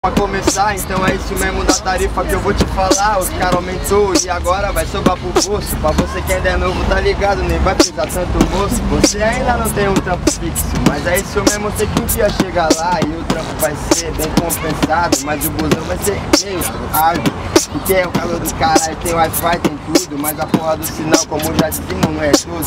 Pra começar, então é isso mesmo da tarifa que eu vou te falar. Os caras aumentou e agora vai sobrar pro bolso. Pra você que ainda é novo, tá ligado, nem vai precisar tanto moço. Você ainda não tem um trampo fixo, mas é isso mesmo, sei que um dia chega lá e o trampo vai ser bem compensado. Mas o busão vai ser meio árduo, porque é o calor do caralho, tem Wi-Fi, tem tudo. Mas a porra do sinal, como já dizemos, não é tudo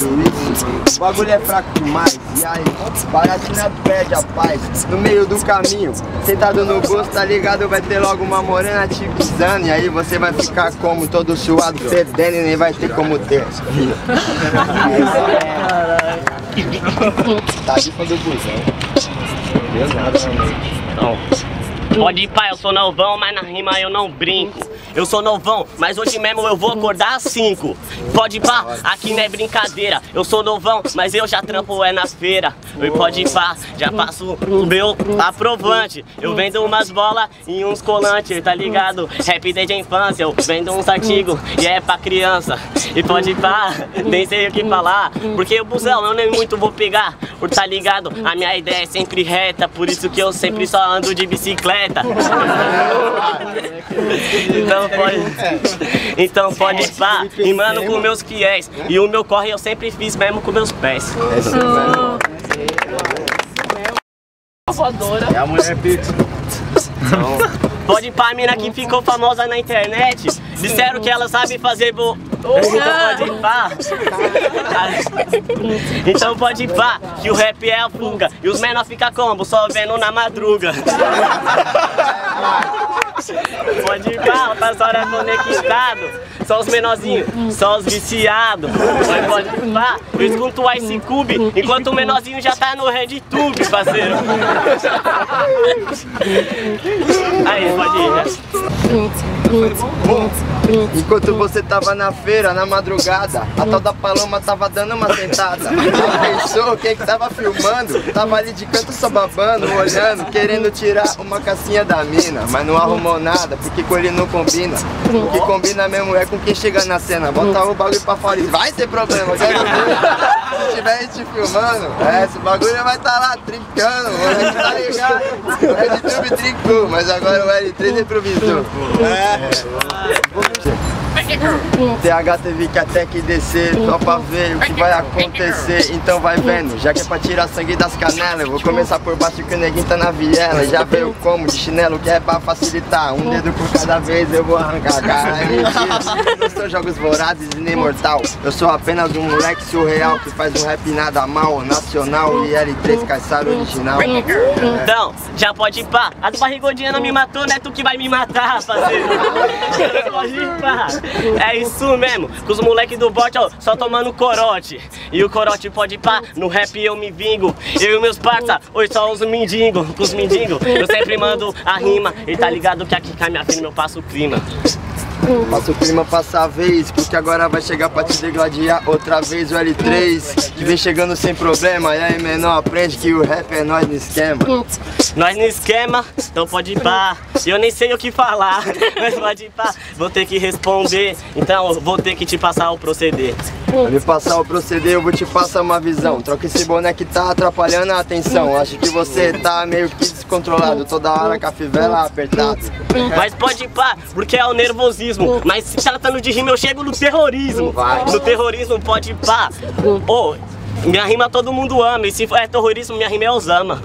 isso. O bagulho é fraco demais, e aí, baratina perde a paz. No meio do caminho, sentado no gosto, tá ligado, vai ter logo uma morena te visando. E aí você vai ficar como todo suado, fedendo e nem vai ter como ter. Tarifa do busão. Não deu nada, não. Pode ir, pai, eu sou novão, mas na rima eu não brinco. Eu sou novão, mas hoje mesmo eu vou acordar às 5. Pode ir, pá, aqui não é brincadeira. Eu sou novão, mas eu já trampo nas feiras. E pode ir, pá, já passo o meu aprovante. Eu vendo umas bolas e uns colantes, tá ligado? Rap desde a infância, eu vendo uns artigos e é pra criança. E pode ir, pá, nem sei o que falar, porque o busão eu nem muito vou pegar. Por tá ligado, a minha ideia é sempre reta, por isso que eu sempre só ando de bicicleta. Então pode pá, rimando com meus fiéis. E o meu corre eu sempre fiz mesmo com meus pés. É a mulher pizza. Pode ir pra mina que ficou famosa na internet. Disseram que ela sabe fazer Então pode ir pá. Então pode ir pá, que o rap é a fuga. E os menor fica como? Só vendo na madruga. Pode ir pá, o pessoal é conectado. Só os menorzinhos, só os viciados. Pode ir pá, eu escuto o Ice Cube enquanto o menorzinho já tá no RedTube, parceiro. Aí, pode ir, né? Enquanto você tava na feira, na madrugada, a tal da Paloma tava dando uma sentada. Pensou quem que tava filmando? Tava ali de canto só babando, olhando, querendo tirar uma casquinha da mina. Mas não arrumou nada, porque com ele não combina. O que combina mesmo é com quem chega na cena. Bota o bagulho pra fora e vai ter problema, quero ver. Se tiver te filmando, esse bagulho vai estar lá trincando, moleque, tá ligado? O RedTube trincou, mas agora o L3 improvisou. TH teve que até que descer só pra ver o que vai acontecer. Então vai vendo, já que é pra tirar sangue das canelas, eu vou começar por baixo que o neguinho tá na viela. Já veio como de chinelo que é pra facilitar. Um dedo por cada vez eu vou arrancar. Cara, é mentira. Não sou jogos vorazes e nem mortal. Eu sou apenas um moleque surreal que faz um rap nada mal, nacional e L3 Caissaro original. Então, já pode ir pá. As barrigodinhas não me matou, não é tu que vai me matar, parceiro. Pode ir pá. É isso mesmo, com os moleques do bote, ó, só tomando corote. E o corote pode ir pá, no rap eu me vingo. Eu e meus parça, hoje só os mendigos. Com os mendigos, eu sempre mando a rima. E tá ligado que aqui cai minha firma, eu passo o clima. Passa o clima, passa a vez, porque agora vai chegar pra te degladiar outra vez o L3, que vem chegando sem problema. E aí, menor, aprende que o rap é nós no esquema. Nós no esquema, então pode ir pá. Eu nem sei o que falar, mas pode ir pá. Vou ter que responder, então vou ter que te passar o proceder. Pra me passar o proceder, eu vou te passar uma visão. Troca esse boné que tá atrapalhando a atenção. Acho que você tá meio que descontrolado, toda hora com a fivela apertada. Mas pode ir pá, porque é o nervosismo. Mas se tratando de rima, eu chego no terrorismo. No terrorismo pode ir pá. Minha rima todo mundo ama. E se é terrorismo, minha rima é Osama.